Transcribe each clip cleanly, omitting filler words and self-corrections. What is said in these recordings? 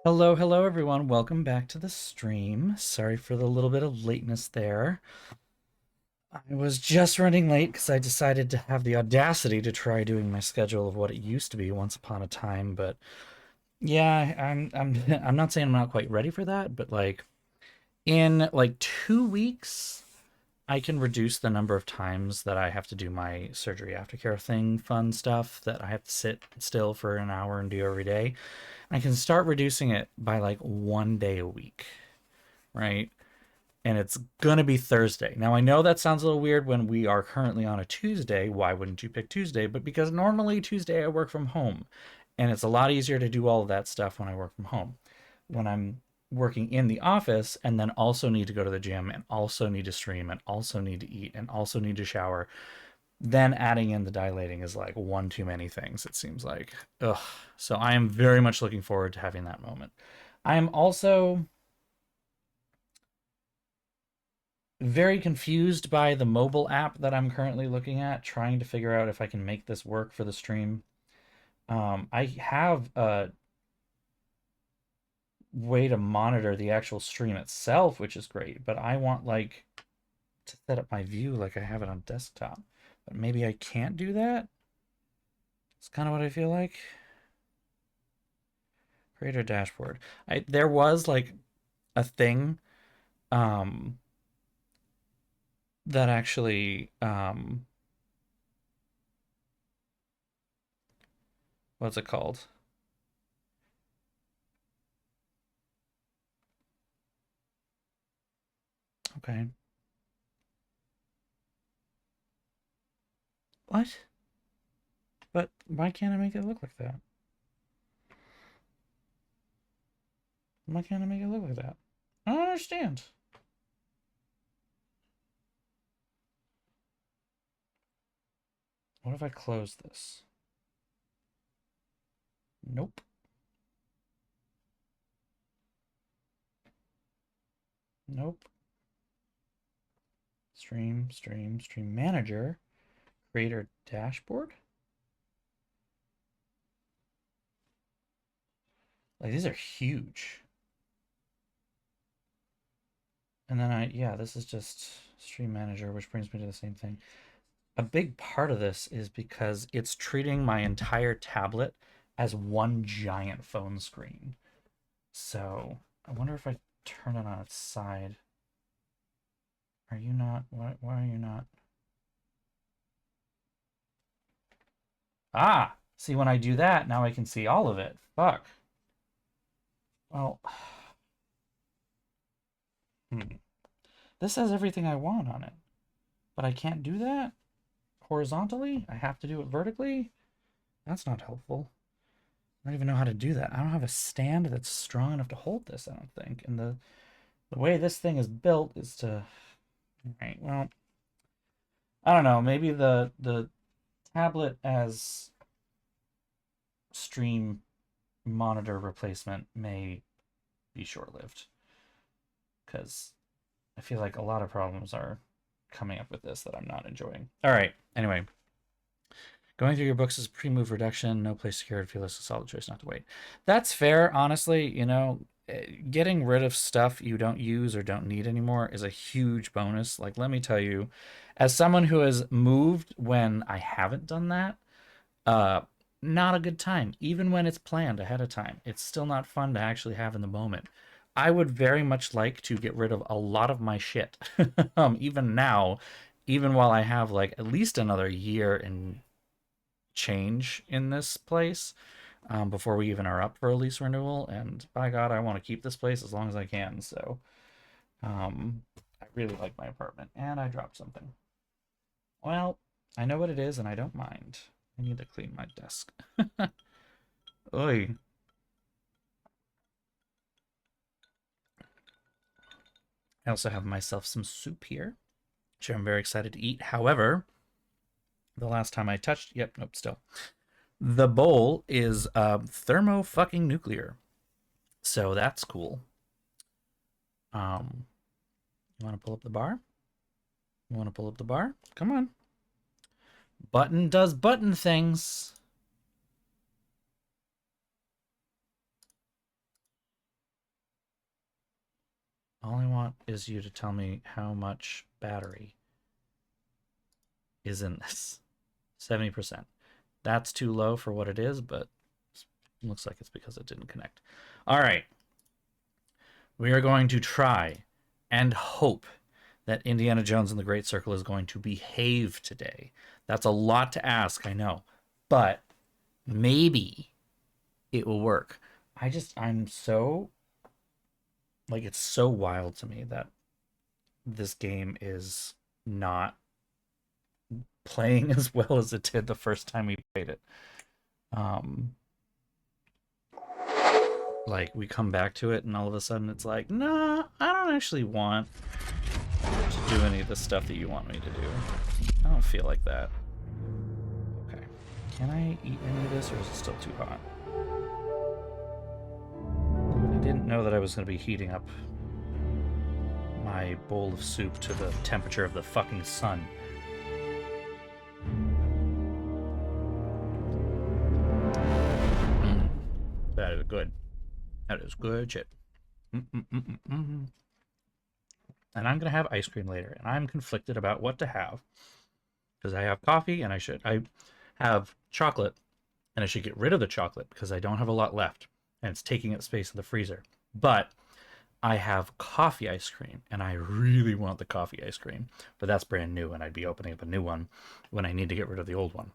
Hello, hello everyone. Welcome back to the stream. Sorry for the little bit of lateness there. I was just running late because I decided to have the audacity to try doing my schedule of what it used to be once upon a time, but yeah, I'm I'm not saying I'm not quite ready for that, but like in like 2 weeks I can reduce the number of times that I have to do my surgery aftercare thing, fun stuff that I have to sit still for an hour and do every day. I can start reducing it by like 1 day a week, right? And it's gonna be Thursday. Now I know that sounds a little weird when we are currently on a Tuesday. Why wouldn't you pick Tuesday? But because normally Tuesday I work from home, and it's a lot easier to do all of that stuff when I work from home. When I'm working in the office and then also need to go to the gym and also need to stream and also need to eat and also need to shower, then adding in the dilating is like one too many things, it seems like. Ugh. So I am very much looking forward to having that moment. I am also very confused by the mobile app that I'm currently looking at, trying to figure out if I can make this work for the stream. I have a way to monitor the actual stream itself, which is great, but I want like to set up my view like I have it on desktop. But maybe I can't do that. It's kind of what I feel like. Creator dashboard. There was like a thing um that actually what's it called? Okay. What? But why can't I make it look like that? Why can't I make it look like that? I don't understand. What if I close this? Nope. Nope. Stream manager. Creator dashboard? Like these are huge. And then yeah, this is just stream manager, which brings me to the same thing. A big part of this is because it's treating my entire tablet as one giant phone screen. So I wonder if I turn it on its side. Are you not? Why are you not? Ah, see, when I do that, now I can see all of it. Fuck. Well, hmm. This has everything I want on it, but I can't do that horizontally. I have to do it vertically. That's not helpful. I don't even know how to do that. I don't have a stand that's strong enough to hold this, I don't think. And the way this thing is built is to, right, well, I don't know. Maybe the tablet as stream monitor replacement may be short-lived because I feel like a lot of problems are coming up with this that I'm not enjoying. All right. Anyway, going through your books is pre-move reduction. No place secured. Feel it's a solid choice not to wait. That's fair, honestly. Getting rid of stuff you don't use or don't need anymore is a huge bonus. Like, let me tell you, as someone who has moved when I haven't done that, uh, not a good time. Even when it's planned ahead of time, it's still not fun to actually have in the moment. I would very much like to get rid of a lot of my shit, even now, even while I have like at least another year and change in this place before we even are up for a lease renewal. And by God, I want to keep this place as long as I can. So I really like my apartment, and I dropped something. Well, I know what it is, and I don't mind. I need to clean my desk. Oy. I also have myself some soup here, which I'm very excited to eat. However, the last time I touched, yep, nope, still. The bowl is thermo fucking nuclear. So that's cool. Um, you want to pull up the bar? You want to pull up the bar? Come on. Button does button things. All I want is you to tell me how much battery is in this. 70%. That's too low for what it is, but it looks like it's because it didn't connect. All right. We are going to try and hope that Indiana Jones and the Great Circle is going to behave today. That's a lot to ask, I know. But maybe it will work. I'm so... Like, it's so wild to me that this game is not playing as well as it did the first time we played it. Like, we come back to it and all of a sudden it's like, nah, I don't actually want to do any of the stuff that you want me to do. I don't feel like that. Okay. Can I eat any of this, or is it still too hot? I didn't know that I was going to be heating up my bowl of soup to the temperature of the fucking sun. That is good. That is good shit. And I'm going to have ice cream later, and I'm conflicted about what to have. Because I have coffee, and I have chocolate, and I should get rid of the chocolate because I don't have a lot left, and it's taking up space in the freezer. But I have coffee ice cream, and I really want the coffee ice cream. But that's brand new, and I'd be opening up a new one when I need to get rid of the old one.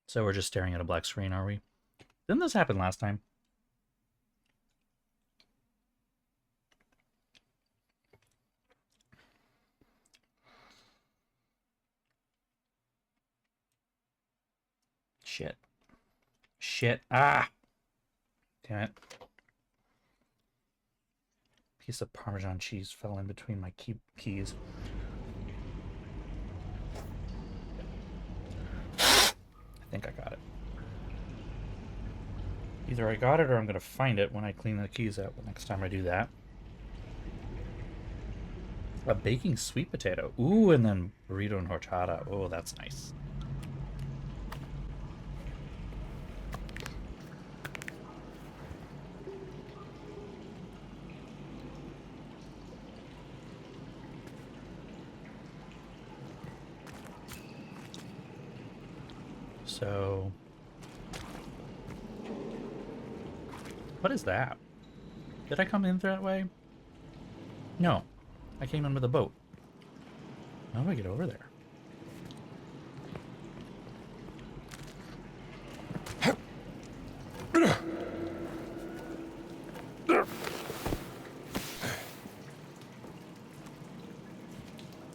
So we're just staring at a black screen, are we? Didn't this happen last time? Shit. Shit. Ah! Damn it. Piece of Parmesan cheese fell in between my keys. I think I got it. Either I got it or I'm going to find it when I clean the keys out the next time I do that. A baking sweet potato. Ooh, and then burrito and horchata. Oh, that's nice. So, what is that? Did I come in that way? No, I came in with a boat. How do I get over there?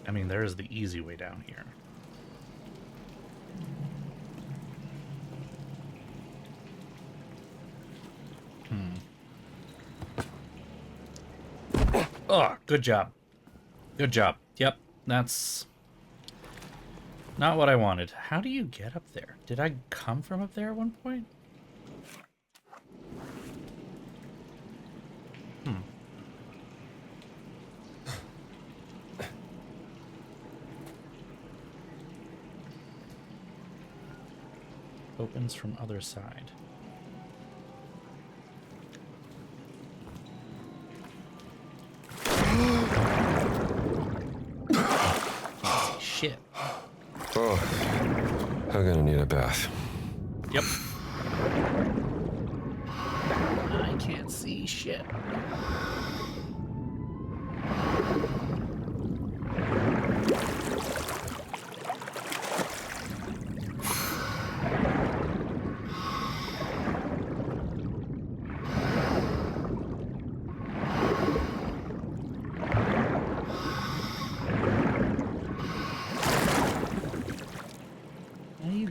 I mean, there's the easy way down here. Oh, good job. Good job. Yep, that's not what I wanted. How do you get up there? Did I come from up there at one point? Opens from other side. Shit. Oh, I'm gonna need a bath. Yep. I can't see shit.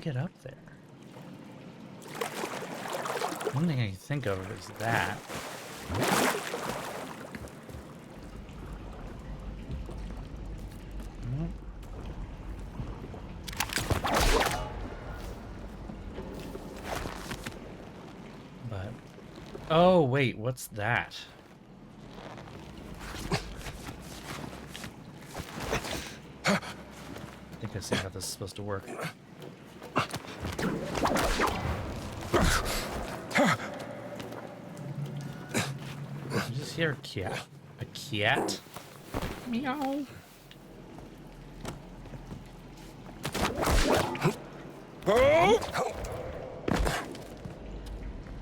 Get up there. One thing I can think of is that. But oh wait, what's that? I think I see how this is supposed to work. hear a cat. A cat? Meow.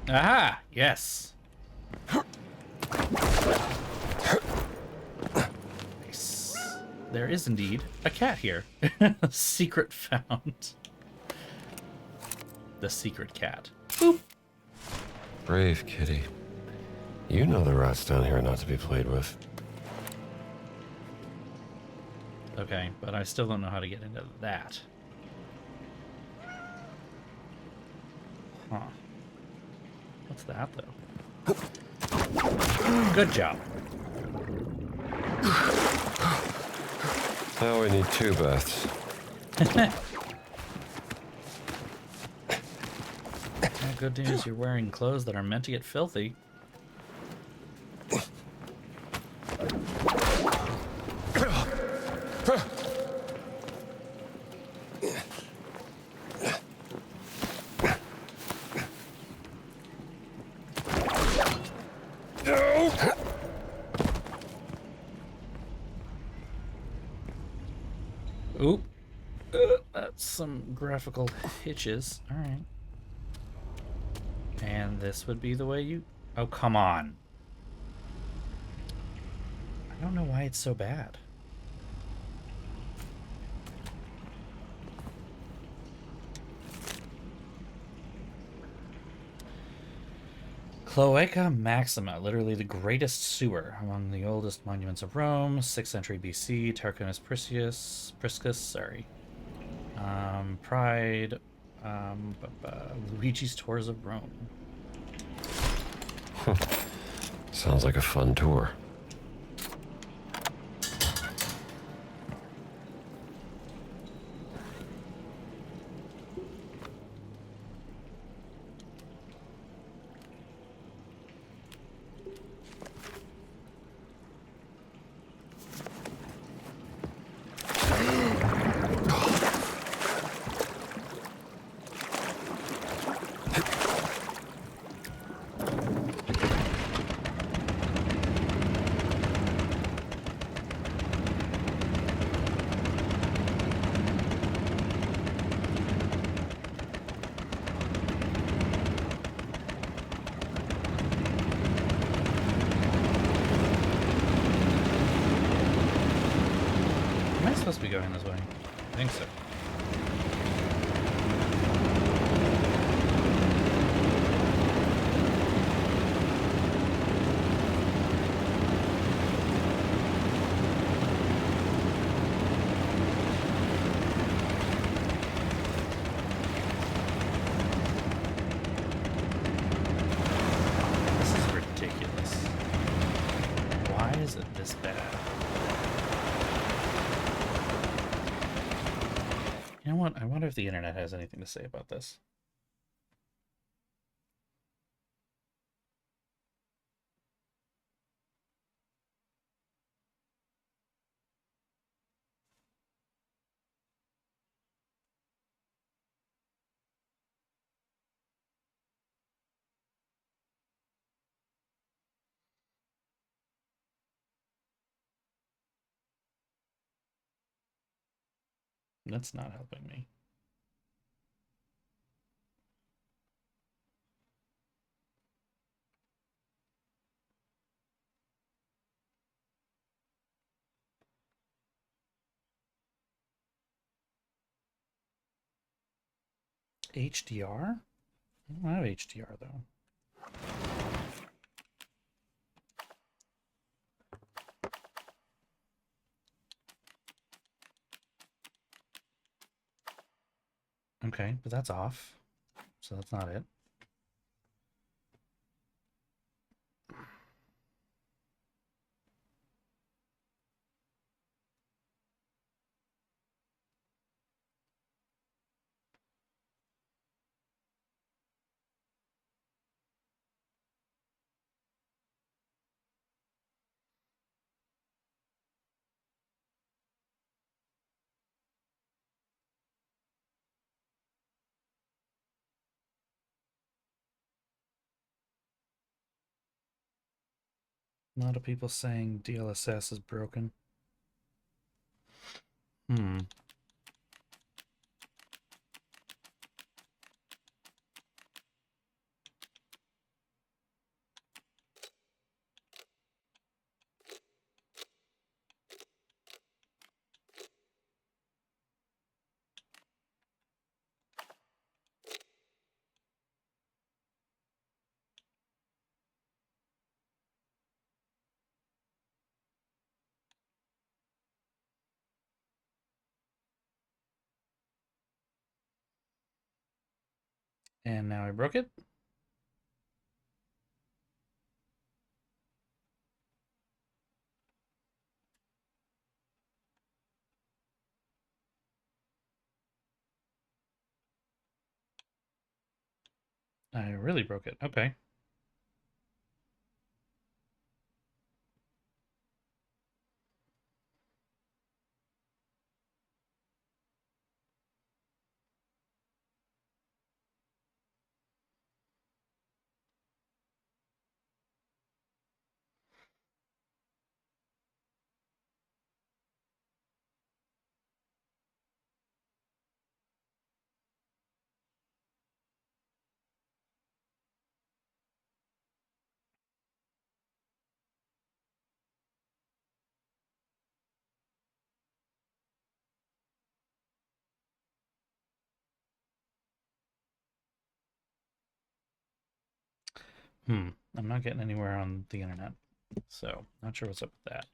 Aha! Yes. Nice. There is indeed a cat here. Secret found. The secret cat. Boop. Brave kitty. You know the rats down here are not to be played with. Okay, but I still don't know how to get into that. Huh. What's that, though? Good job. Now we need 2 baths. Good news, you're wearing clothes that are meant to get filthy. Oop. That's some graphical hitches. Alright. And this would be the way you... Oh, come on. I don't know why it's so bad. Cloaca Maxima, literally the greatest sewer, among the oldest monuments of Rome, 6th century BC, Tarquinius Priscus, sorry. Pride, Luigi's Tours of Rome. Sounds like a fun tour. Am I supposed to be going this way? I think so. This is ridiculous. Why is it this bad? You know what? I wonder if the internet has anything to say about this. That's not helping me. HDR? I don't have HDR though. Okay, but that's off. So that's not it. A lot of people saying DLSS is broken. Hmm. And now I broke it. I really broke it. Okay. I'm not getting anywhere on the internet, so not sure what's up with that.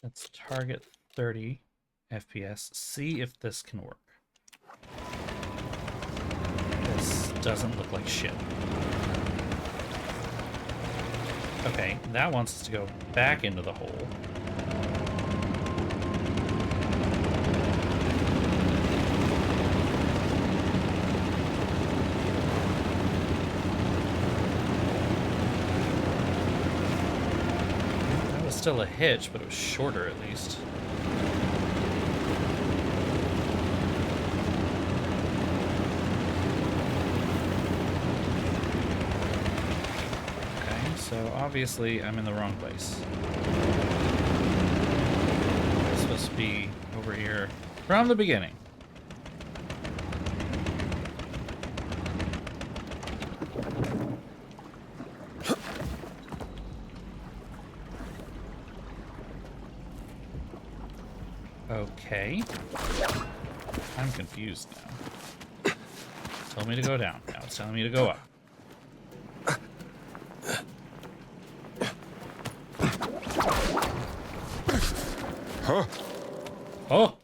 Let's target 30 FPS. See if this can work. This doesn't look like shit. Okay, that wants us to go back into the hole. That was still a hitch, but it was shorter at least. So obviously I'm in the wrong place. It's supposed to be over here from the beginning. Okay. I'm confused now. It told me to go down. Now it's telling me to go up. Huh? Oh!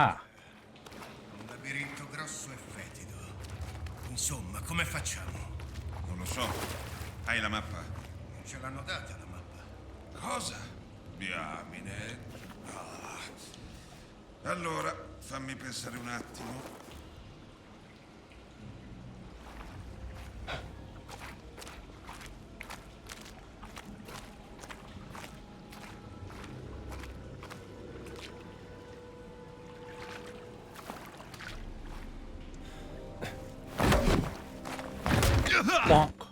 Ah. Un labirinto grosso e fetido. Insomma, come facciamo? Non lo so. Hai la mappa? Non ce l'hanno data la mappa. Cosa? Diamine. Ah. Allora, fammi pensare un attimo. Bonk.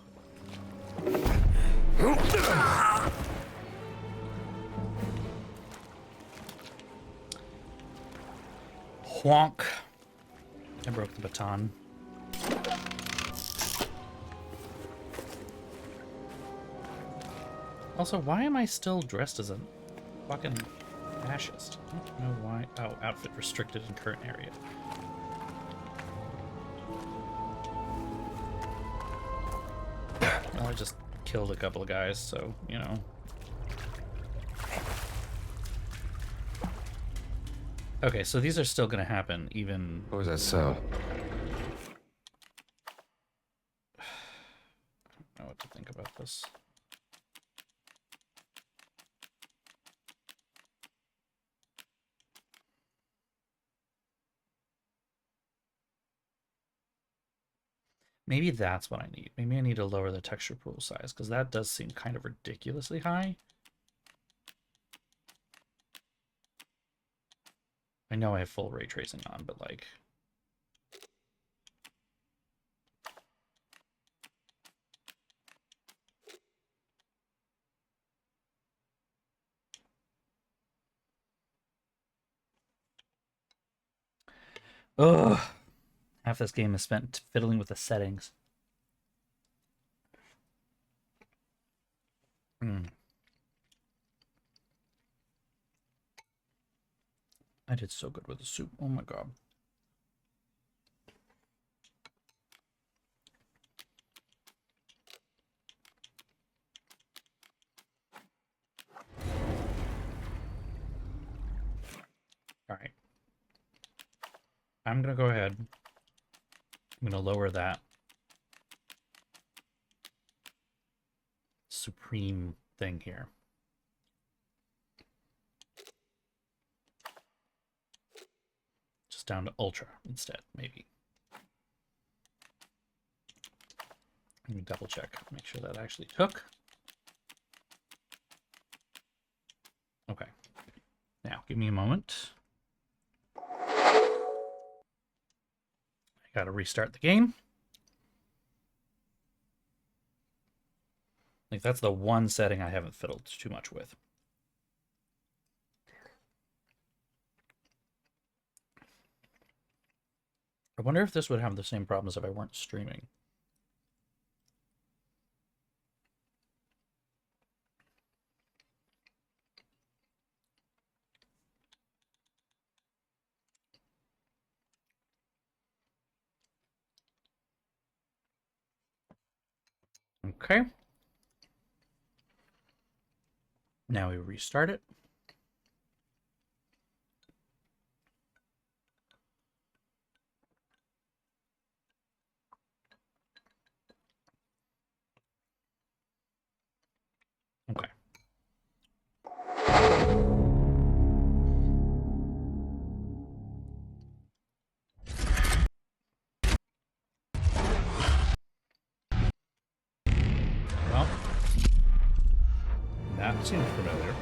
Honk. I broke the baton. Also, why am I still dressed as a fucking Fascist. I don't know why. Oh, outfit restricted in current area. Well, I just killed a couple of guys, so, you know. Okay, so these are still going to happen, even... What was that sound? I don't know what to think about this. Maybe that's what I need. Maybe I need to lower the texture pool size, because that does seem kind of ridiculously high. I know I have full ray tracing on, but like... Ugh! Half this game is spent fiddling with the settings. I did so good with the soup. Oh my god. All right. I'm going to go ahead. I'm going to lower that supreme thing here. Just down to ultra instead, maybe. Let me double check. Make sure that actually took. Okay. Now, give me a moment. Got to restart the game. Like, that's the one setting I haven't fiddled too much with. I wonder if this would have the same problems if I weren't streaming. Okay. Now we restart it. Okay. Well, that seems familiar.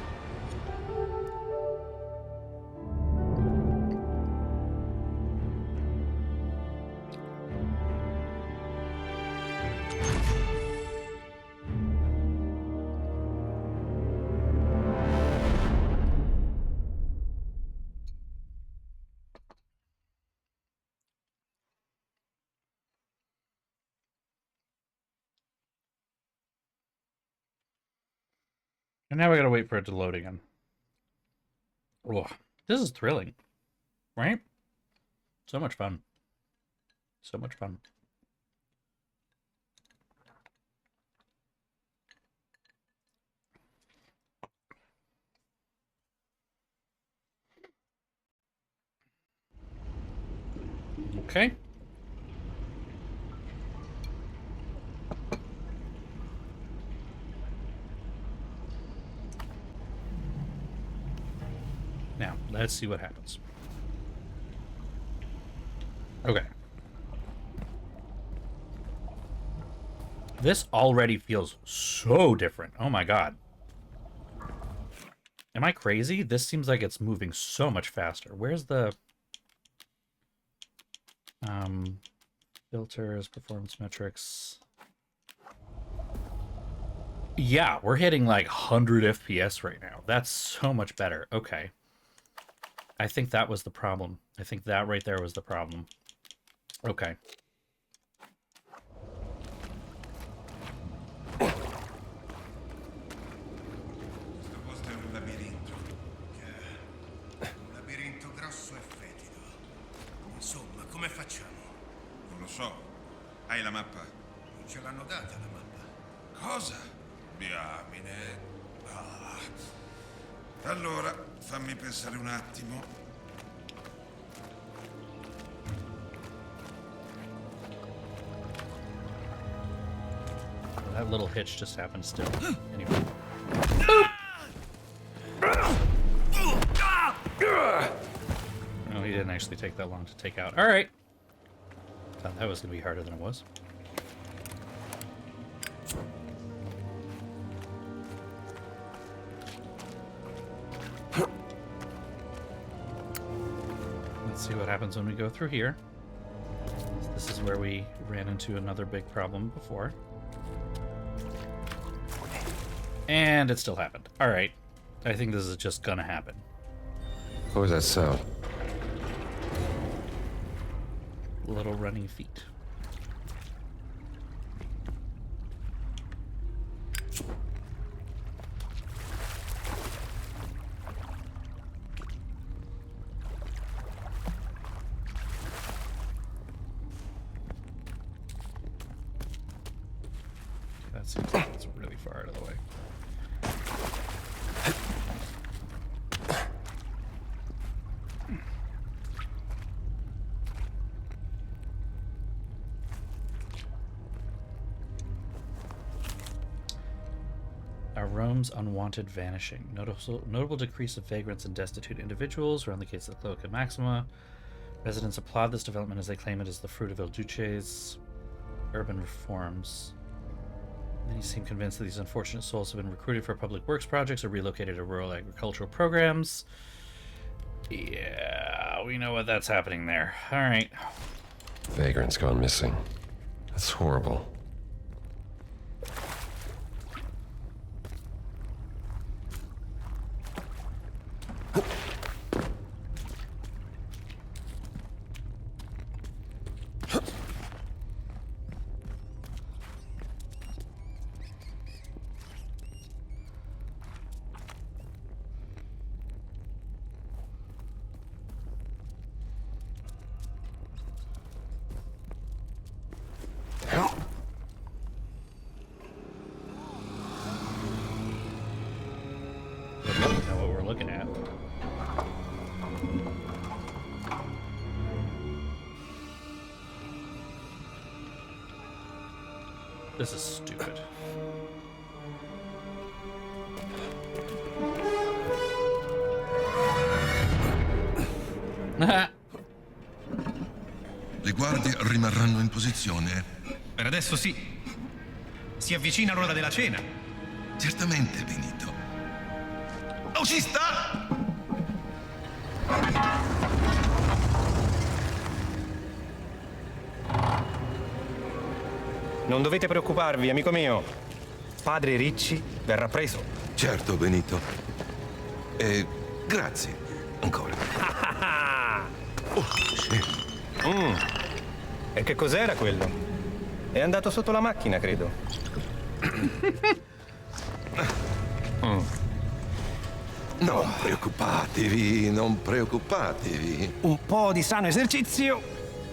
And now we gotta wait for it to load again. Oh, this is thrilling, right? So much fun. So much fun. Okay. Now, let's see what happens. Okay. This already feels so different. Oh my god. Am I crazy? This seems like it's moving so much faster. Where's the... filters, performance metrics... Yeah, we're hitting like 100 FPS right now. That's so much better. Okay. I think that was the problem. I think that right there was the problem. Okay. Questo posto è un labirinto. come facciamo? Non lo so. Hai la mappa? Non ce l'hanno data la mappa. Cosa? Diamine. Ah. Allora, fammi pensare un attimo. That little hitch just happened still. Anyway. No, he didn't actually take that long to take out. All right. Thought that was going to be harder than it was. Let's see what happens when we go through here. This is where we ran into another big problem before. And it still happened. All right. I think this is just gonna happen. What was that sound? Little running feet. That seems like it's really far out of the way. Rome's unwanted vanishing. Notable decrease of vagrants and destitute individuals around the gates of the Cloaca Maxima. Residents applaud this development as they claim it is the fruit of Il Duce's urban reforms. Many seem convinced that these unfortunate souls have been recruited for public works projects or relocated to rural agricultural programs. Yeah, we know what that's happening there. All right. Vagrants gone missing. That's horrible. Know what we're looking at. This is stupid. Le guardie rimarranno in posizione? Per adesso sì. Si avvicina l'ora della cena. Certamente, Benito. Oh, ci sta! Non dovete preoccuparvi, amico mio. Padre Ricci verrà preso. Certo, Benito. E grazie, ancora. Oh, sì. E che cos'era quello? È andato sotto la macchina, credo. Non preoccupatevi, non preoccupatevi. Un po' di sano esercizio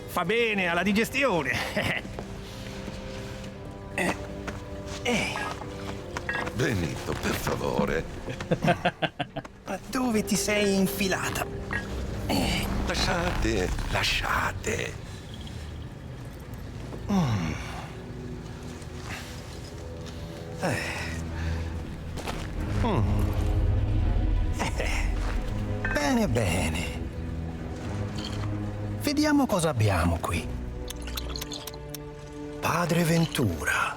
fa bene alla digestione. Benito, per favore. Ma dove ti sei infilata? Lasciate, lasciate. Bene, bene. Vediamo cosa abbiamo qui. Padre Ventura.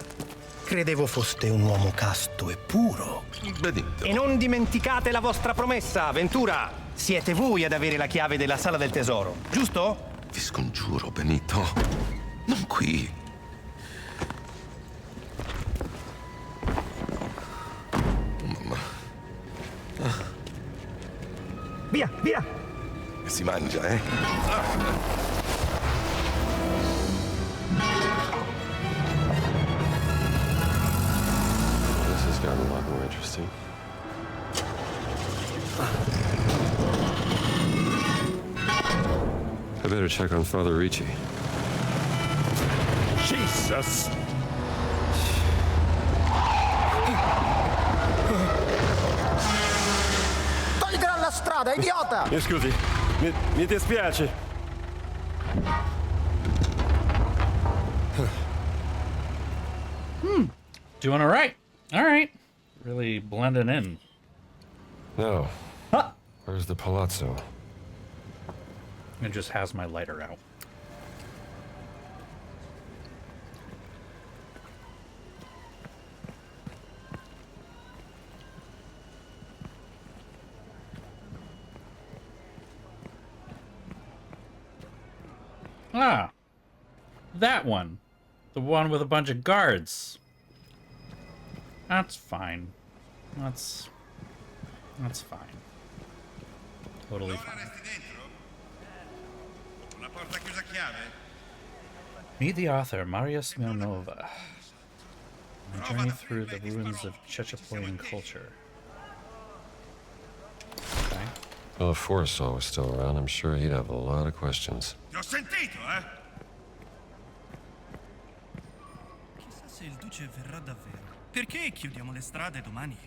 Credevo foste un uomo casto e puro. Benito. E non dimenticate la vostra promessa, Ventura. Siete voi ad avere la chiave della sala del tesoro, giusto? Vi scongiuro, Benito. Non qui. Mamma. Via, via! Si mangia, eh? This has gotten a lot more interesting. I better better check on Father Ricci. Jesus! Togli dalla strada, idiota! Mi scusi, mi dispiace. Doing all right. All right. Really blending in. No. Huh. Where's the palazzo? It just has my lighter out. Ah, that one. The one with a bunch of guards. That's fine. That's fine. Totally Ora fine. resti dentro? Una porta chiusa a chiave? Meet the author, Maria Smirnova. My journey through the ruins of Chechapoyan culture. Okay. Well, if Forrestal was still around, I'm sure he'd have a lot of questions. Ti ho sentito, eh? Chissà se il duce verrà davvero. Perché chiudiamo le strade domani?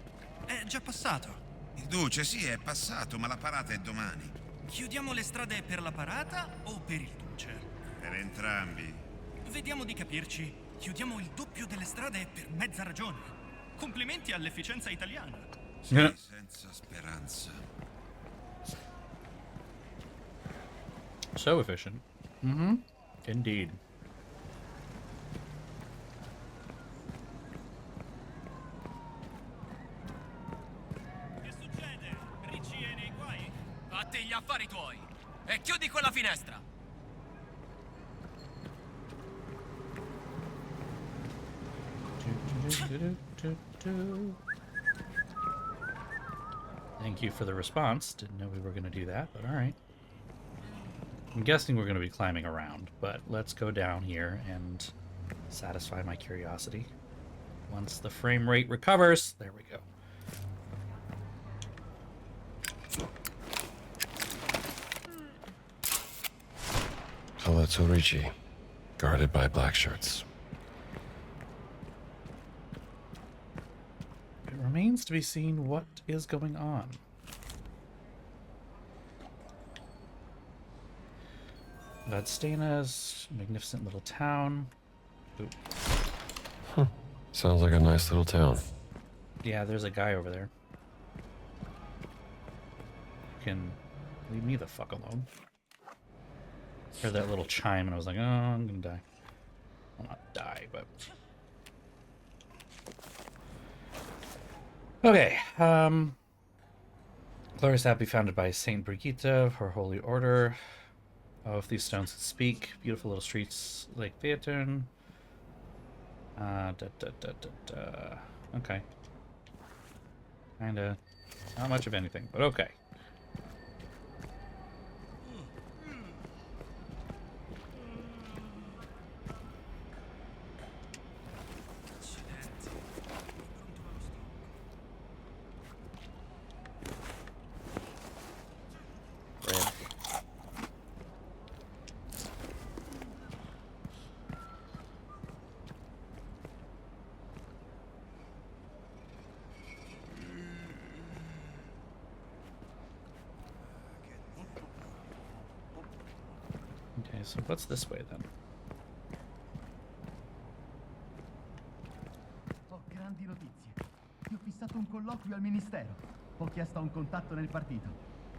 È già passato. Il duce, sì, è passato, ma la parata è domani. Chiudiamo le strade per la parata o per il duce? Per entrambi. Vediamo di capirci. Chiudiamo il doppio delle strade per mezza ragione. Complimenti all'efficienza italiana. Sì, senza speranza. So efficient. Mm-hmm. Indeed. Che succede? Ricci è nei guai? Fatti gli affari tuoi e chiudi quella finestra. Thank you for the response. Didn't know we were going to do that, but all right. I'm guessing we're going to be climbing around, but let's go down here and satisfy my curiosity. Once the frame rate recovers, there we go. Palazzo Ricci, guarded by black shirts. It remains to be seen what is going on. Vadstena's magnificent little town. Ooh. Sounds like a nice little town. Yeah, there's a guy over there. You can leave me the fuck alone. Heard that little chime and I was like, oh, I'm gonna die. Well, not die, but... Okay, Glorious Abbey founded by Saint Brigitte, her holy order. Oh, if these stones could speak. Beautiful little streets, Lake Vatican. Okay. Kinda. Not much of anything, but okay. Okay, so what's this way then? Ho grandi notizie. Ti ho fissato un colloquio al ministero. Ho chiesto un contatto nel partito.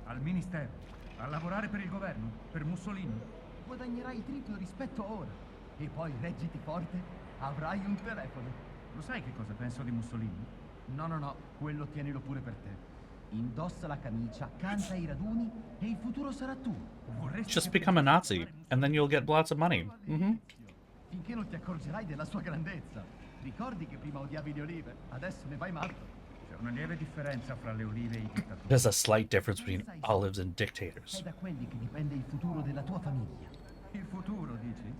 Al ministero? A lavorare per il governo? Per Mussolini? Guadagnerai il triplo rispetto a ora. E poi reggiti forte, avrai un telefono. Lo sai che cosa penso di Mussolini? No, quello tienilo pure per te. Indossa la camicia, canta ai raduni e il futuro sarà tuo. Just become a Nazi, and then you'll get lots of money. Mm-hmm. Finché non ti accorgerai della sua grandezza. Ricordi che prima odiavi le olive, adesso ne vai matto. C'è una lieve differenza fra le olive e i dittatori. There's a slight difference between olives and dictators. È da quelli che dipende il futuro della tua famiglia. Il futuro, dici?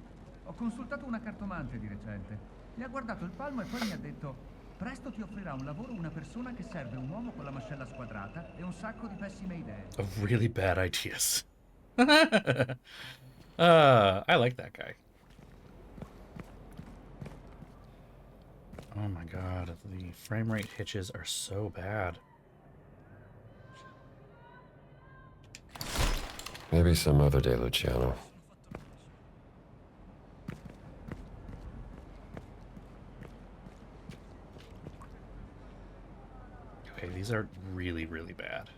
Ho consultato una cartomante di recente. Mi ha guardato il palmo e poi mi ha detto: presto ti offrirà un lavoro una persona che serve un uomo con la mascella squadrata e un sacco di pessime idee. Of really bad ideas. I like that guy. Oh my god, the frame rate hitches are so bad. Maybe some other day, Luciano. Okay, these are really, really bad.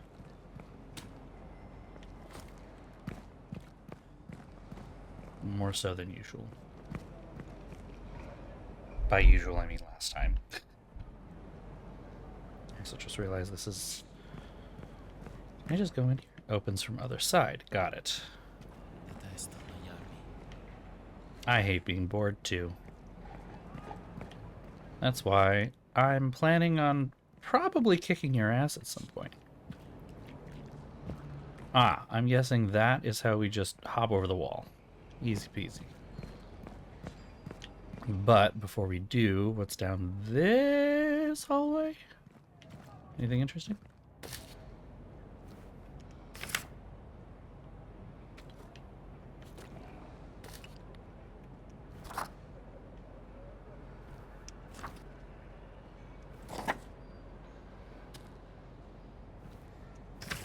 More so than usual. By usual, I mean last time. I also just realized this is... Can I just go in here? Opens from other side. Got it. I hate being bored too. That's why I'm planning on probably kicking your ass at some point. Ah, I'm guessing that is how we just hop over the wall. Easy peasy. But before we do, what's down this hallway? Anything interesting?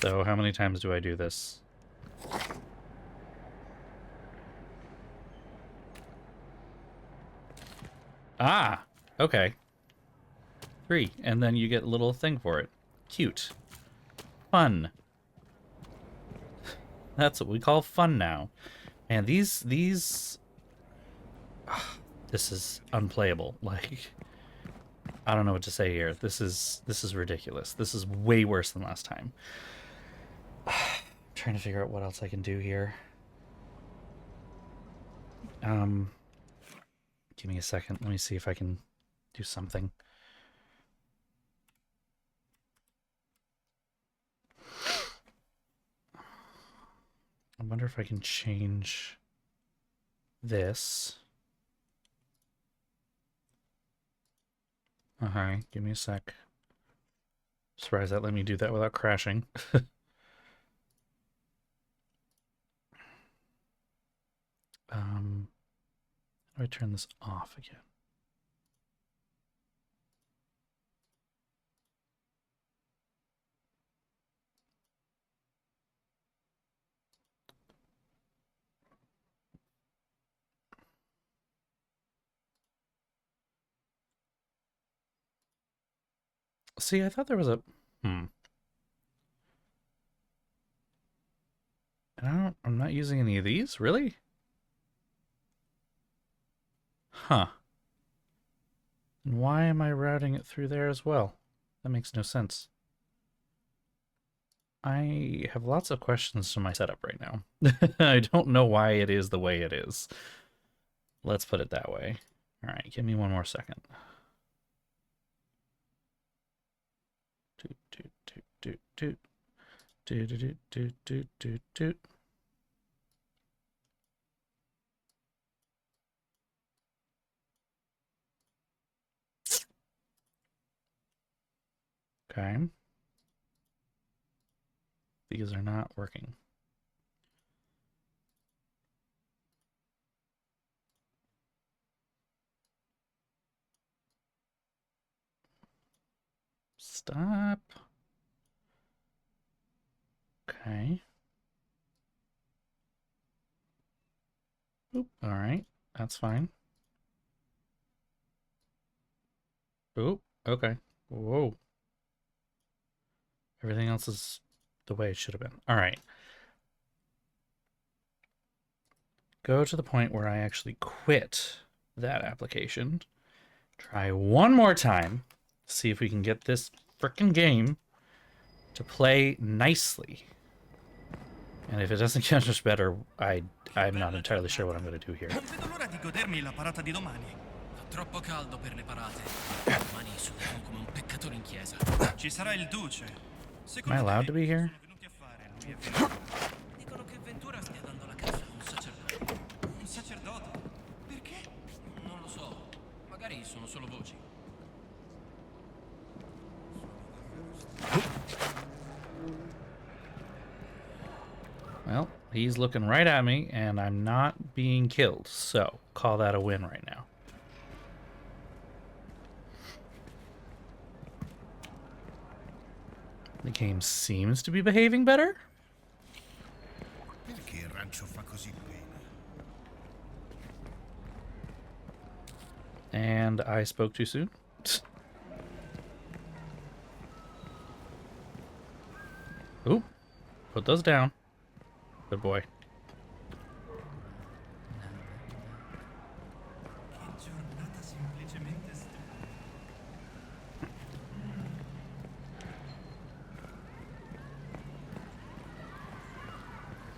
So how many times do I do this? Ah, okay. 3, and then you get a little thing for it. Cute. Fun. That's what we call fun now. And these this is unplayable. Like, I don't know what to say here. This is ridiculous. This is way worse than last time. Trying to figure out what else I can do here. Give me a second. Let me see if I can do something. I wonder if I can change this. Okay, give me a sec. Surprised that let me do that without crashing. How do I turn this off again? See, I thought there was a... I'm not using any of these? Really? Huh. And why am I routing it through there as well? That makes no sense. I have lots of questions to my setup right now. I don't know why it is the way it is. Let's put it that way. All right, give me one more second. Doot, doot, doot, doot, doot. Doot, doot, doot, doot, doot, doot. Okay. These are not working. Stop. Okay. Oop, all right. That's fine. Oop, okay. Whoa. Everything else is the way it should have been. All right. Go to the point where I actually quit that application. Try one more time. See if we can get this frickin' game to play nicely. And if it doesn't get much better, I'm not entirely sure what I'm going to do here. Non vedo l'ora di godermi la parata di domani. Fa troppo caldo per le parate. Domani suderò come un peccatore in chiesa. Ci sarà il duce. Am I allowed to be here? Dicono che Ventura stia dando la caccia a un sacerdote. Un sacerdote? Perché? Non lo so. Magari sono solo voci. Well, He's looking right at me, and I'm not being killed. So, call that a win right now. The game seems to be behaving better. Perché il rancio fa così bene? And I spoke too soon. Oop. Put those down. Good boy.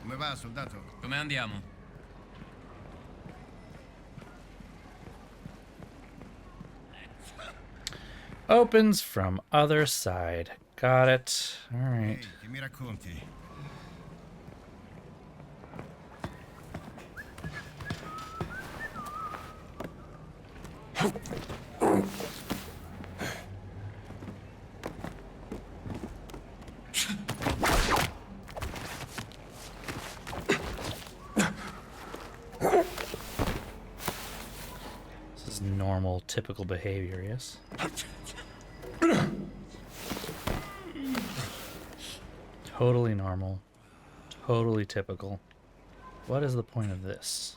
Come va, soldato? Come andiamo? Opens from other side. Got it. All right. Ehi, che mi racconti? This is normal, typical behavior, yes? Totally normal. Totally typical. What is the point of this?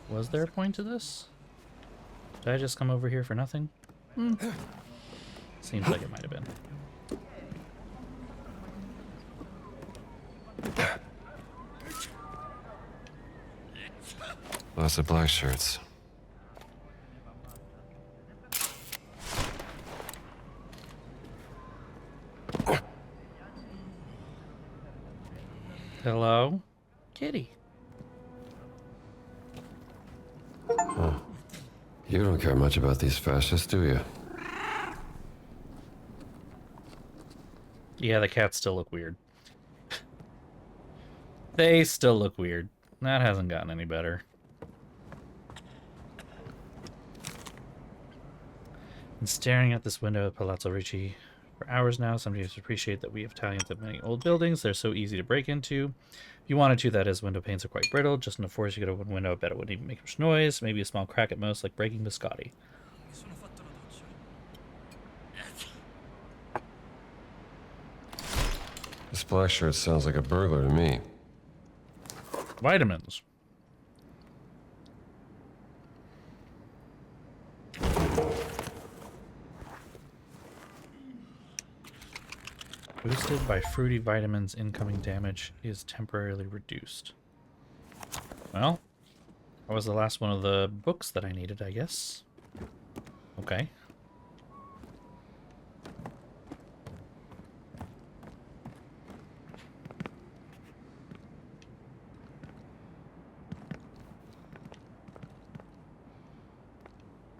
Was there a point to this? Did I just come over here for nothing? Seems like it might have been. Lots of black shirts. Hello? Kitty. Huh. You don't care much about these fascists, do you? Yeah, the cats still look weird. They still look weird. That hasn't gotten any better. And staring at this window at Palazzo Ricci for hours now. Some viewers appreciate that we Italians have many old buildings. They're so easy to break into. If you wanted to, that is, window panes are quite brittle. Just in a forest, you get a window, I bet it wouldn't even make much noise. Maybe a small crack at most, like breaking biscotti. This black shirt sounds like a burglar to me. Vitamins. Boosted by fruity vitamins, incoming damage is temporarily reduced. Well, that was the last one of the books that I needed, I guess. Okay.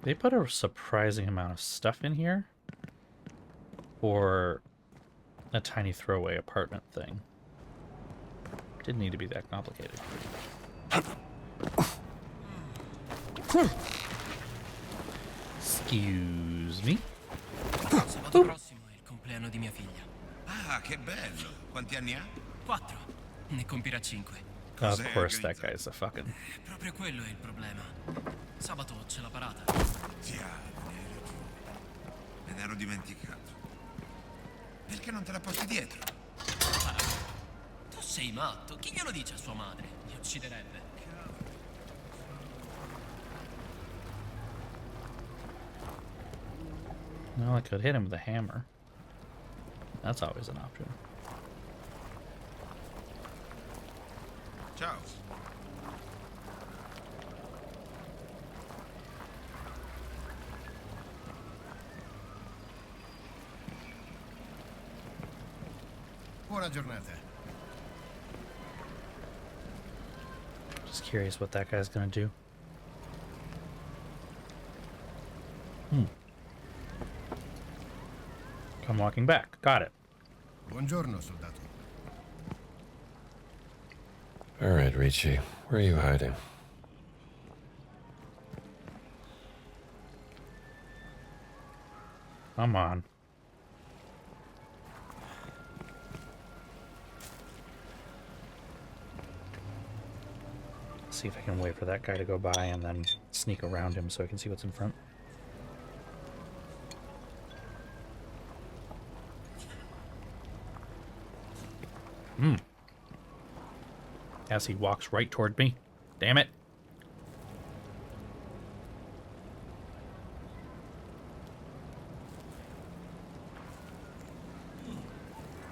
They put a surprising amount of stuff in here for a tiny throwaway apartment thing. Didn't need to be that complicated. Excuse me. Sabato prossimo è il compleanno di mia figlia. Ah, che bello. Quanti anni ha? 4. Ne compirà 5. Of course that guy's a fucking... Proprio quello è il problema. Sabato c'è la parata. Me ne ero dimenticato. Perché non te la porti dietro? Tu sei matto. Chi glielo dice a sua madre? Mi ucciderebbe. Well, I could hit him with a hammer. That's always an option. Ciao. Buona giornata. Just curious what that guy's gonna do. Come walking back. Got it. Buongiorno, soldato. All right, Ricci. Where are you hiding? Come on. See if I can wait for that guy to go by and then sneak around him so I can see what's in front. As he walks right toward me. Damn it.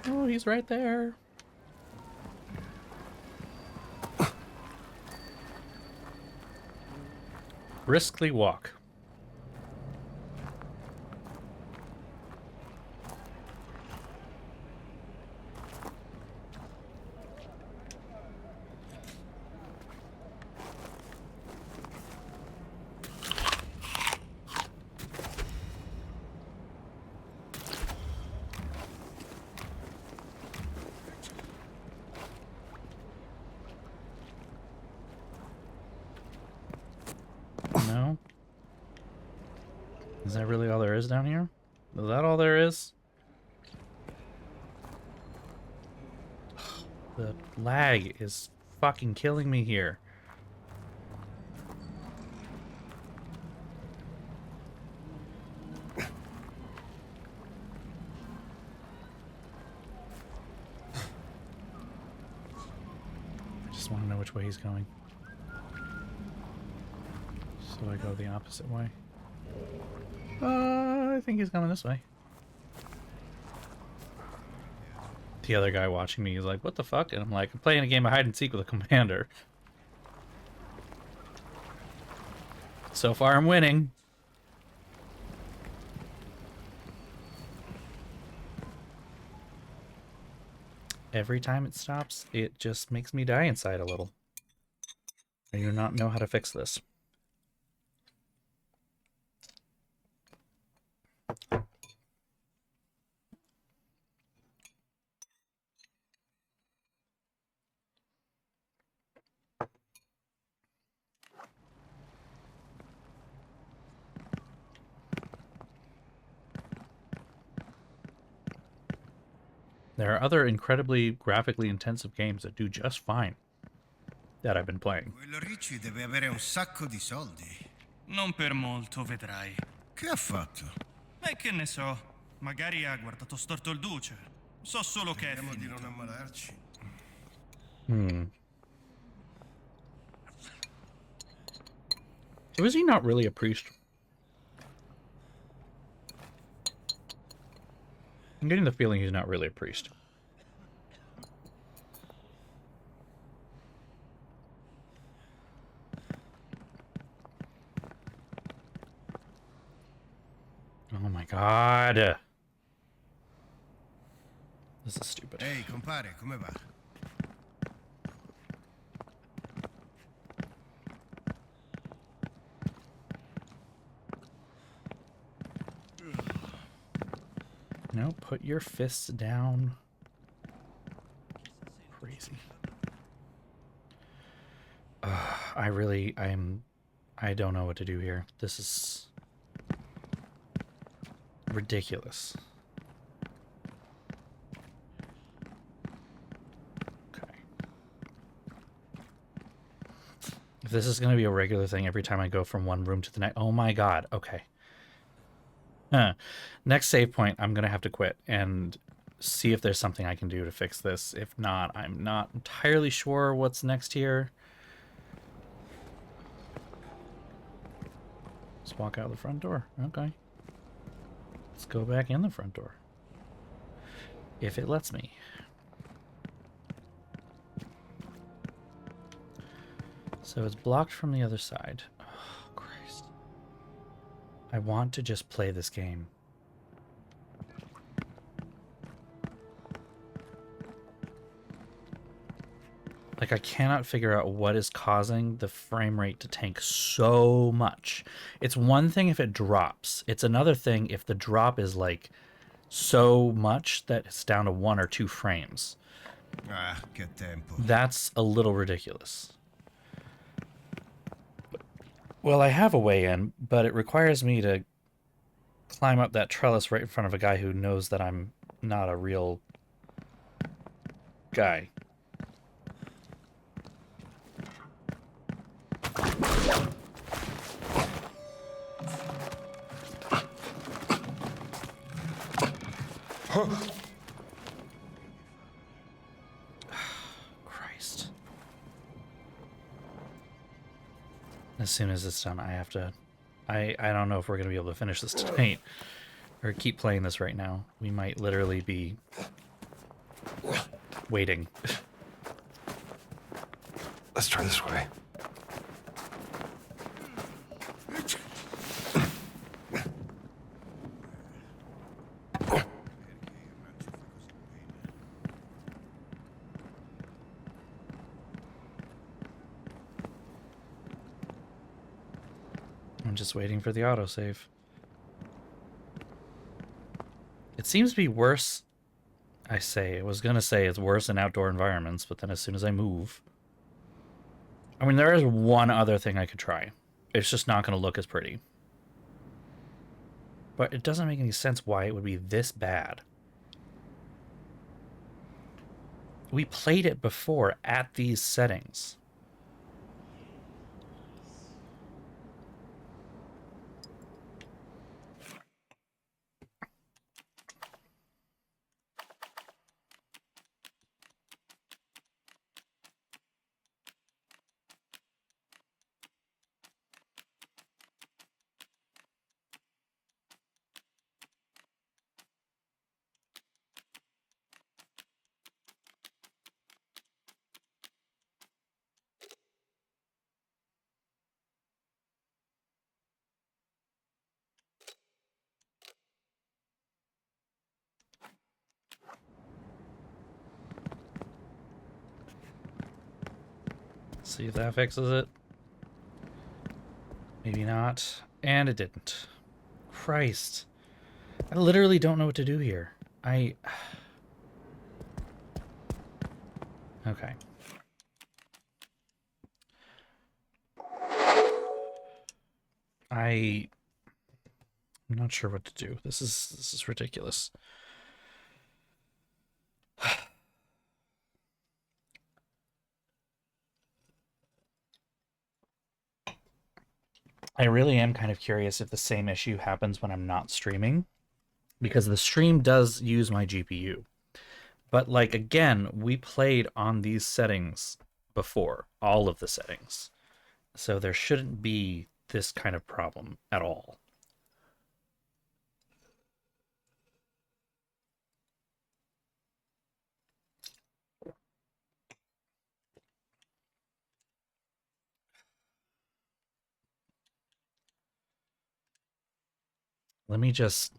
Oh, he's right there. Briskly walk. No? Is that really all there is down here? Is that all there is? The lag is fucking killing me here. I just want to know which way he's going. So I go the opposite way. I think he's coming this way. The other guy watching me is like, what the fuck? And I'm like, I'm playing a game of hide and seek with a commander. So far I'm winning. Every time it stops, it just makes me die inside a little. I do not know how to fix this. There are other incredibly graphically intensive games that do just fine that I've been playing. Quello Ricci deve avere un sacco di soldi. Non per molto, vedrai. Che ha fatto? E che ne so, magari ha guardato storto il duce. So solo che è Speriamo di finito. non ammalarci. Was he not really a priest? I'm getting the feeling he's not really a priest. Oh my god. This is stupid. Ehi, compare, come va? No, put your fists down. Crazy. I don't know what to do here. This is ridiculous. Okay. If this is going to be a regular thing every time I go from one room to the next... Oh my god, okay. Next save point, I'm going to have to quit and see if there's something I can do to fix this. If not, I'm not entirely sure what's next here. Let's walk out the front door. Okay. Let's go back in the front door. If it lets me. So it's blocked from the other side. Oh, Christ. I want to just play this game. Like, I cannot figure out what is causing the frame rate to tank so much. It's one thing if it drops. It's another thing if the drop is, like, so much that it's down to 1 or 2 frames. Ah, che tempo. That's a little ridiculous. Well, I have a way in, but it requires me to climb up that trellis right in front of a guy who knows that I'm not a real guy. Christ. As soon as it's done, I have to... I don't know if we're going to be able to finish this tonight. Or keep playing this right now. We might literally be... waiting. Let's try this way. I'm just waiting for the autosave. It seems to be worse. I was gonna say it's worse in outdoor environments, but then as soon as I move... I mean, there is one other thing I could try. It's just not gonna look as pretty. But it doesn't make any sense why it would be this bad. We played it before at these settings. See if that fixes it. Maybe not. And it didn't. Christ. I literally don't know what to do here. Okay. I'm not sure what to do. This is ridiculous. I really am kind of curious if the same issue happens when I'm not streaming, because the stream does use my GPU. But like, again, we played on these settings before, all of the settings. So there shouldn't be this kind of problem at all. Let me just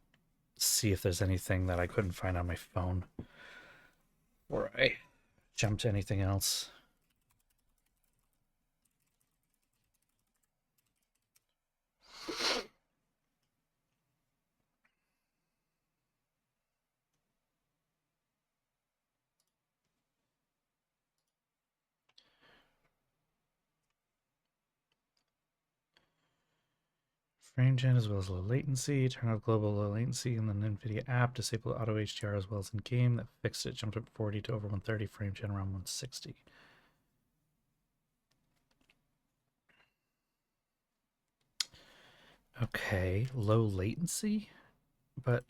see if there's anything that I couldn't find on my phone before I jump to anything else. Frame gen as well as low latency. Turn off global low latency in the NVIDIA app. Disable auto HDR as well as in game. That fixed it. Jumped up 40 to over 130. Frame gen around 160. Okay, low latency, but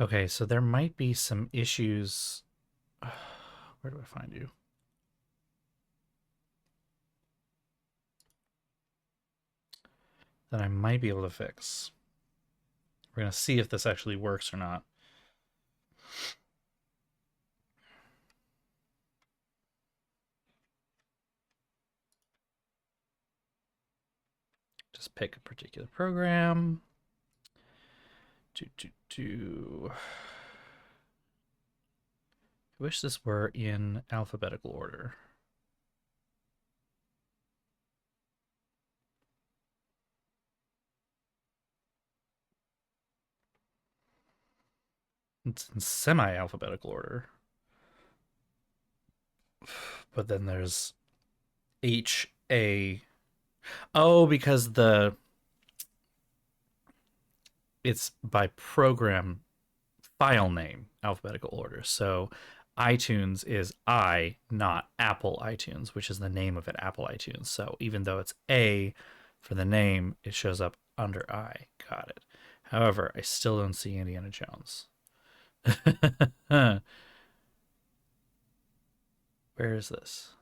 okay, so there might be some issues. Where do I find you? That I might be able to fix. We're going to see if this actually works or not. Just pick a particular program. I wish this were in alphabetical order. It's in semi-alphabetical order. But then there's H, A. Oh, because it's by program file name alphabetical order. So iTunes is I, not Apple iTunes, which is the name of it, Apple iTunes. So even though it's A for the name, it shows up under I. Got it. However, I still don't see Indiana Jones. Where is this?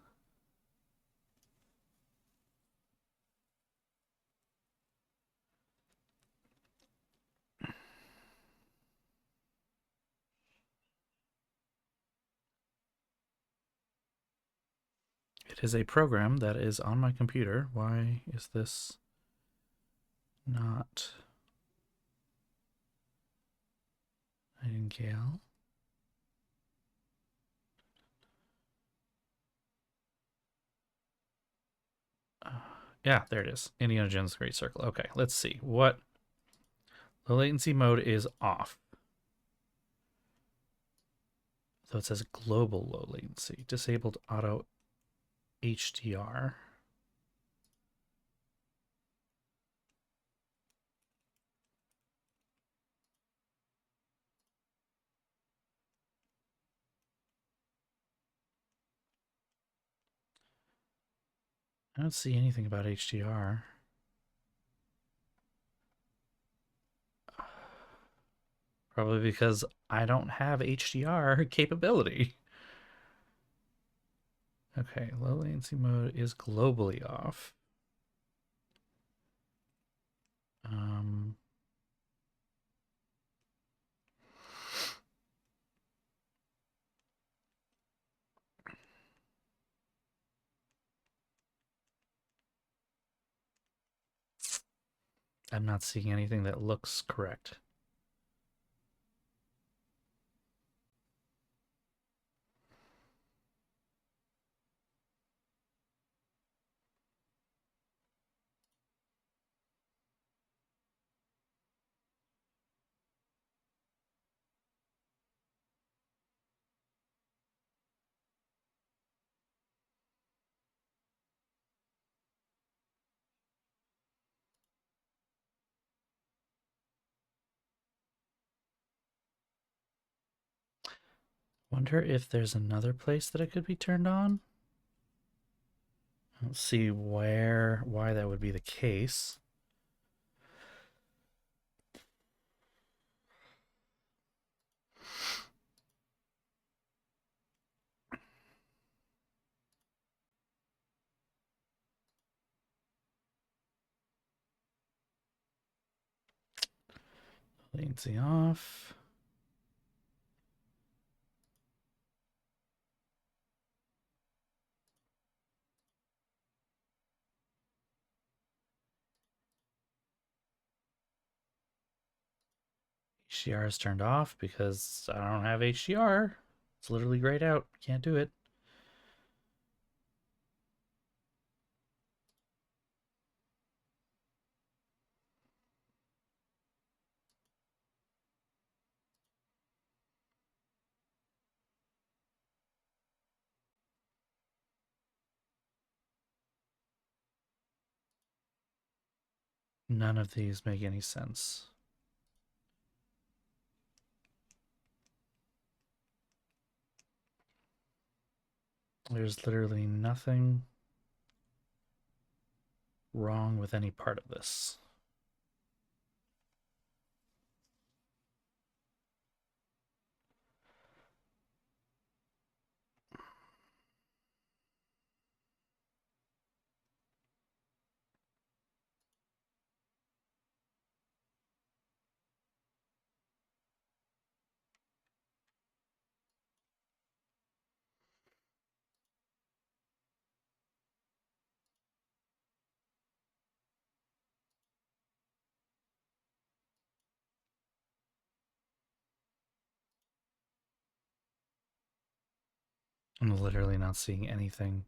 It is a program that is on my computer. Why is this not Nightingale? Yeah, there it is. Indiana Jones Great Circle. Okay, let's see. What low latency mode is off. So it says global low latency. Disabled auto HDR. I don't see anything about HDR. Probably because I don't have HDR capability. Okay, low latency mode is globally off. I'm not seeing anything that looks correct. Wonder if there's another place that it could be turned on. I don't see why that would be the case. Latency off. HDR is turned off because I don't have HDR. It's literally grayed out. Can't do it. None of these make any sense. There's literally nothing wrong with any part of this. I'm literally not seeing anything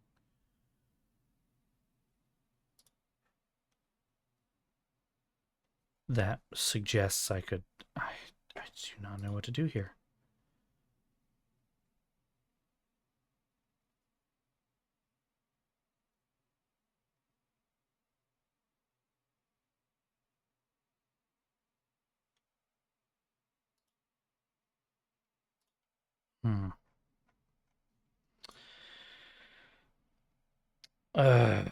that suggests I could. I do not know what to do here. Hmm. Uh.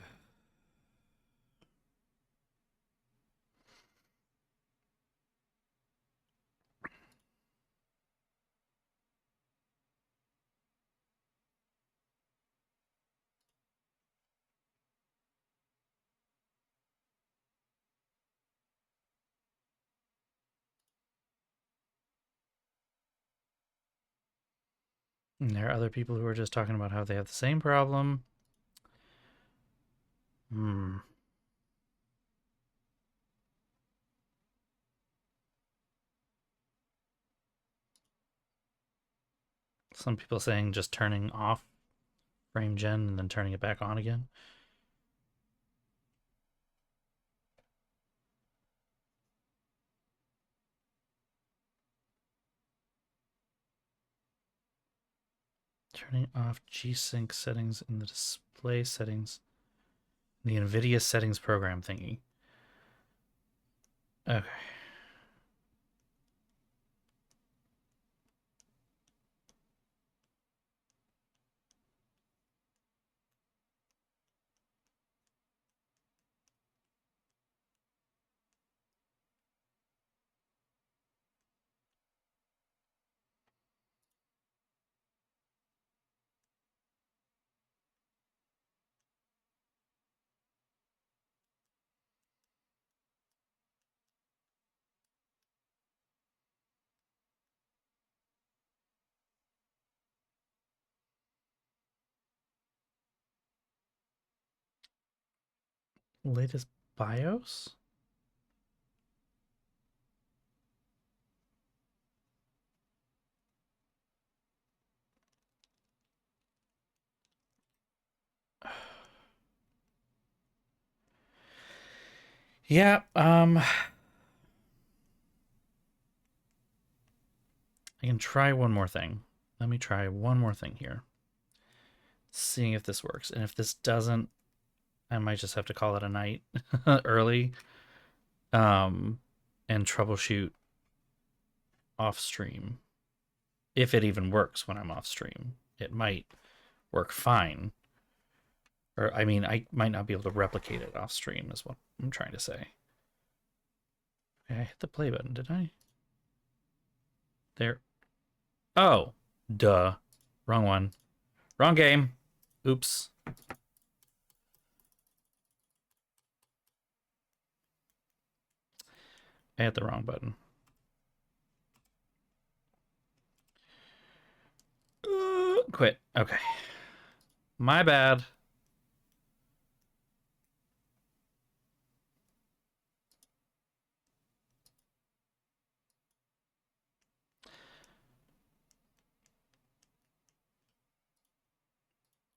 And there are other people who are just talking about how they have the same problem. Hmm. Some people saying just turning off frame gen and then turning it back on again. Turning off G-Sync settings in the display settings. The NVIDIA settings program thingy. Okay. Latest BIOS? Yeah, I can try one more thing. Let me try one more thing here. Seeing if this works. And if this doesn't, I might just have to call it a night early. And troubleshoot off stream. If it even works when I'm off stream. It might work fine. Or, I mean, I might not be able to replicate it off stream, is what I'm trying to say. Okay, I hit the play button, did I? There. Oh, duh. Wrong one. Wrong game. Oops. I hit the wrong button. Quit. Okay. My bad.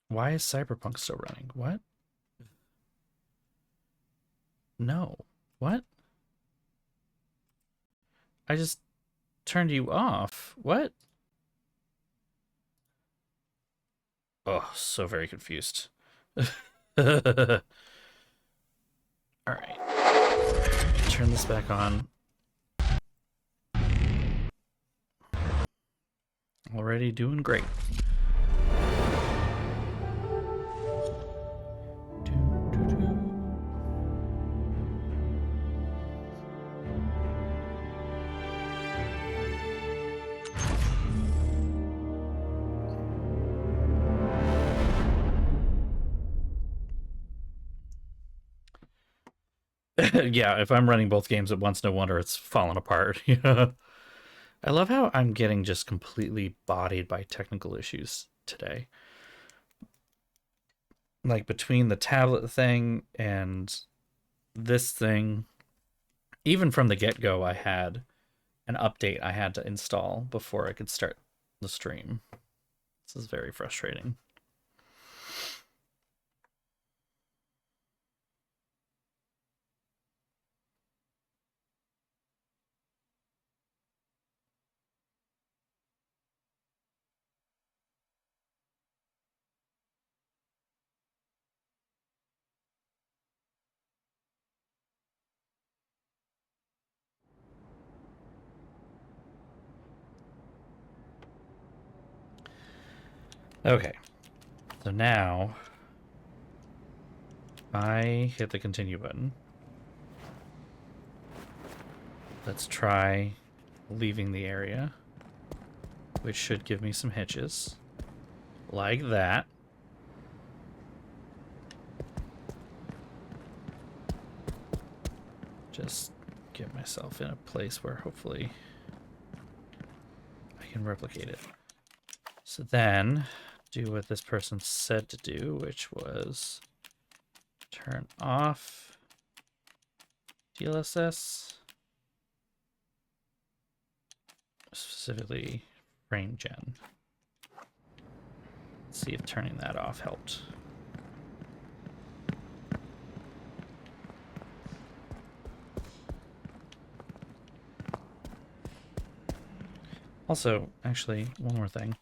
Why is Cyberpunk still running? What? No. What? I just turned you off. What? Oh, so very confused. All right. Turn this back on. Already doing great. Yeah, if I'm running both games at once, no wonder it's falling apart. Yeah. I love how I'm getting just completely bodied by technical issues today. Like between the tablet thing and this thing, even from the get-go, I had an update I had to install before I could start the stream. This is very frustrating. Okay. So now, I hit the continue button. Let's try leaving the area, which should give me some hitches. Like that. Just get myself in a place where hopefully I can replicate it. So then, do what this person said to do, which was turn off DLSS, specifically frame gen. Let's see if turning that off helped. Also, actually, one more thing.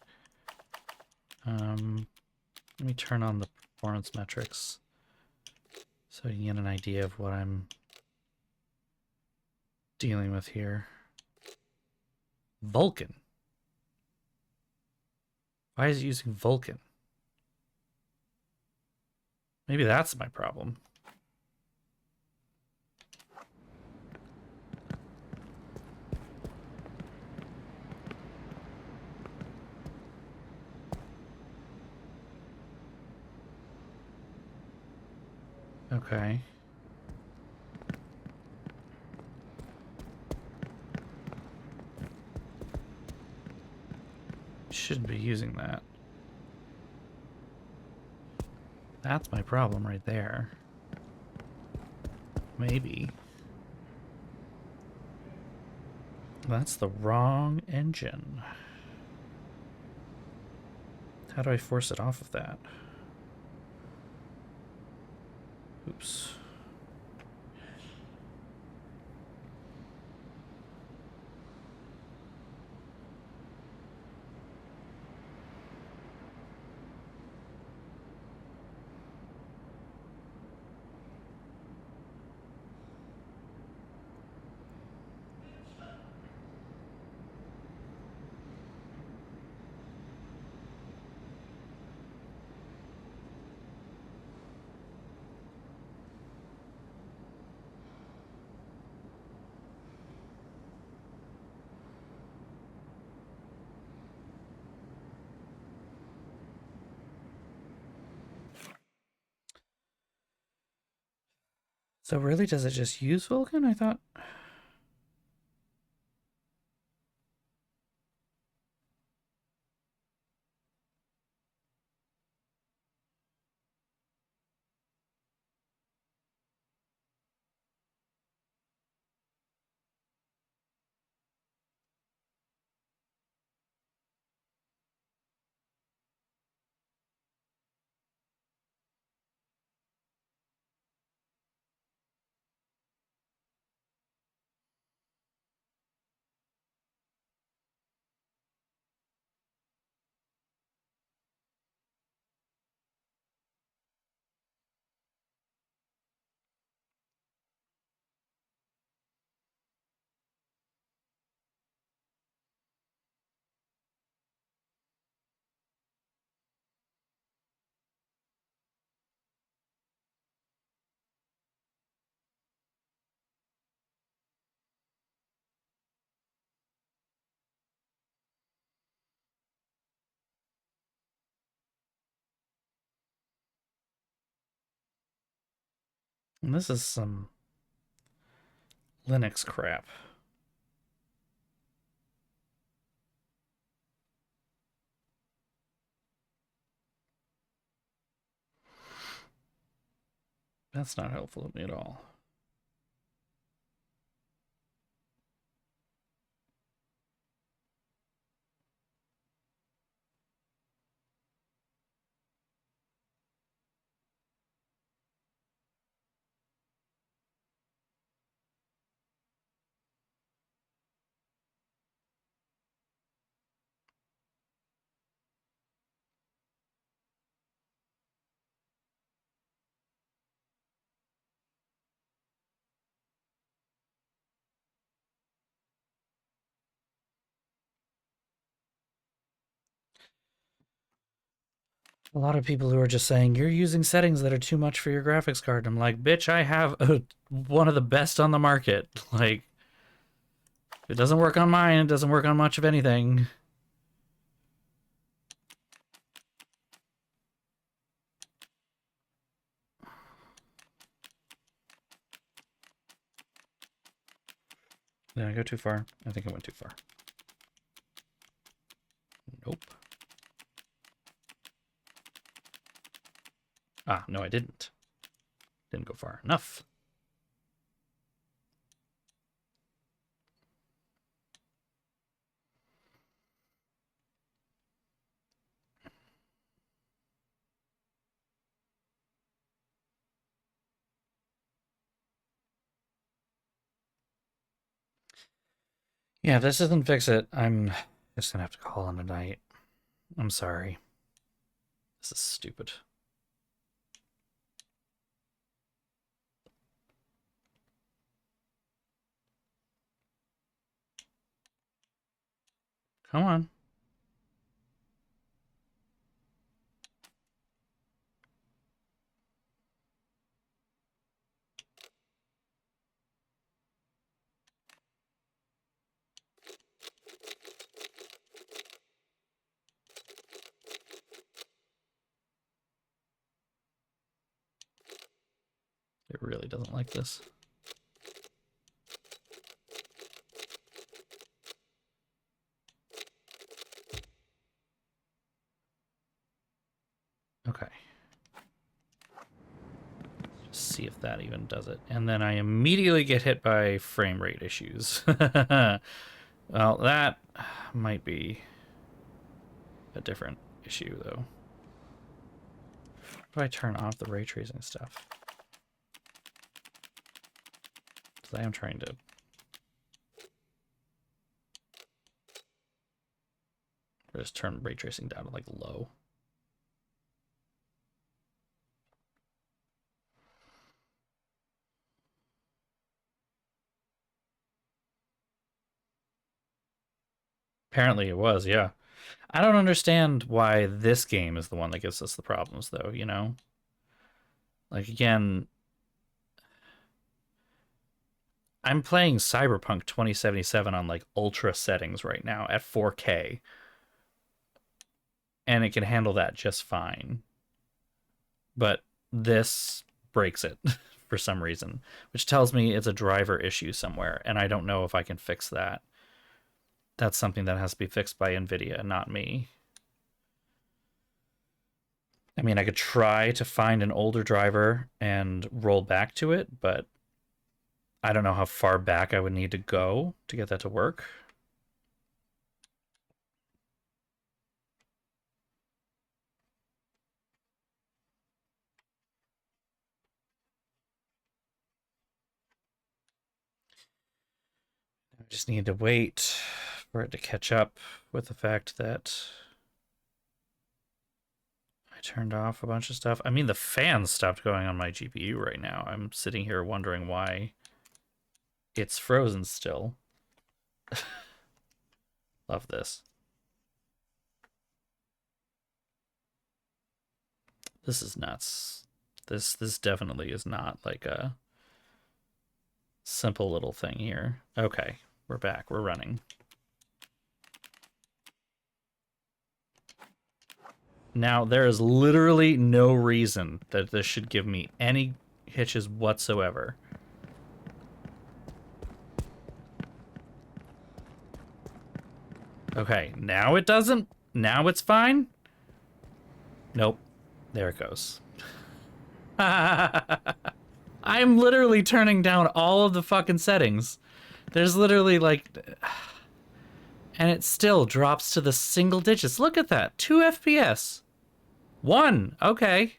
Let me turn on the performance metrics so you can get an idea of what I'm dealing with here. Vulkan. Why is it using Vulkan? Maybe that's my problem. Okay. Shouldn't be using that. That's my problem right there. Maybe. That's the wrong engine. How do I force it off of that? Oops. So really, does it just use Vulkan? I thought... And this is some Linux crap. That's not helpful to me at all. A lot of people who are just saying, you're using settings that are too much for your graphics card. I'm like, bitch, I have one of the best on the market. Like, if it doesn't work on mine, it doesn't work on much of anything. Did I go too far? I think I went too far. Nope. Ah, no, I didn't. Didn't go far enough. Yeah, if this doesn't fix it, I'm just gonna have to call in tonight. I'm sorry. This is stupid. Come on. It really doesn't like this. Okay. Just see if that even does it. And then I immediately get hit by frame rate issues. Well, that might be a different issue, though. How do I turn off the ray tracing stuff? Because I am trying to... just turn ray tracing down to, like, low. Apparently it was, yeah. I don't understand why this game is the one that gives us the problems, though, you know? Like, again, I'm playing Cyberpunk 2077 on, like, ultra settings right now at 4K. And it can handle that just fine. But this breaks it for some reason, which tells me it's a driver issue somewhere, and I don't know if I can fix that. That's something that has to be fixed by NVIDIA, not me. I mean, I could try to find an older driver and roll back to it, but I don't know how far back I would need to go to get that to work. I just need to wait for it to catch up with the fact that I turned off a bunch of stuff. I mean, the fans stopped going on my GPU right now. I'm sitting here wondering why it's frozen still. Love this. This is nuts. This definitely is not like a simple little thing here. Okay, we're back. We're running. Now, there is literally no reason that this should give me any hitches whatsoever. Okay, now it doesn't. Now it's fine. Nope. There it goes. I'm literally turning down all of the fucking settings. There's literally like... And it still drops to the single digits. Look at that. 2 FPS. 1. Okay.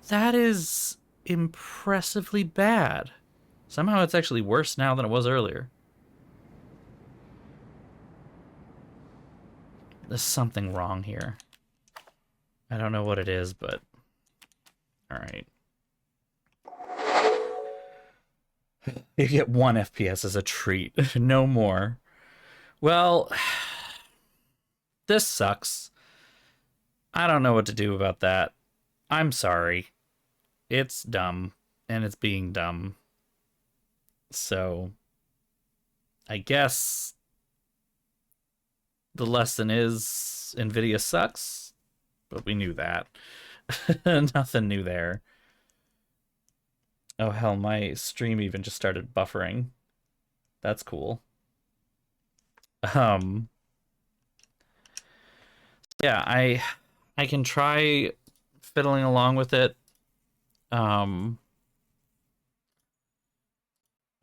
That is impressively bad. Somehow it's actually worse now than it was earlier. There's something wrong here. I don't know what it is, but... Alright. You get 1 FPS as a treat. No more. Well... This sucks. I don't know what to do about that. I'm sorry. It's dumb, and it's being dumb. So, I guess the lesson is NVIDIA sucks, but we knew that. Nothing new there. Oh hell, my stream even just started buffering. That's cool. Yeah, I can try fiddling along with it.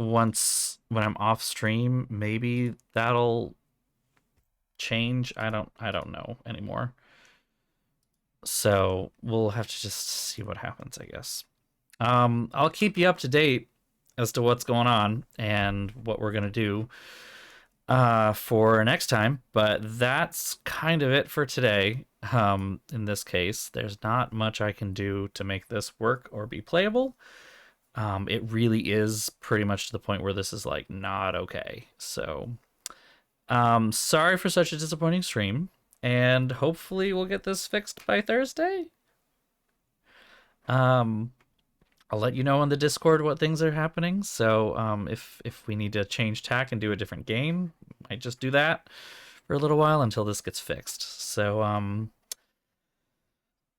Once when I'm off stream, maybe that'll change. I don't know anymore. So we'll have to just see what happens, I guess. I'll keep you up to date as to what's going on and what we're gonna do for next time, but that's kind of it for today. In this case, there's not much I can do to make this work or be playable. It really is pretty much to the point where this is like not okay. So sorry for such a disappointing stream, and hopefully we'll get this fixed by Thursday. I'll let you know on the Discord what things are happening. So if we need to change tack and do a different game, I might just do that for a little while until this gets fixed. So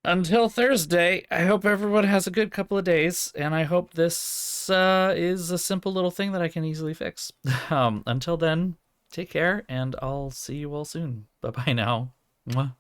until Thursday, I hope everyone has a good couple of days, and I hope this is a simple little thing that I can easily fix. Until then, take care, and I'll see you all soon. Bye-bye now. Mwah.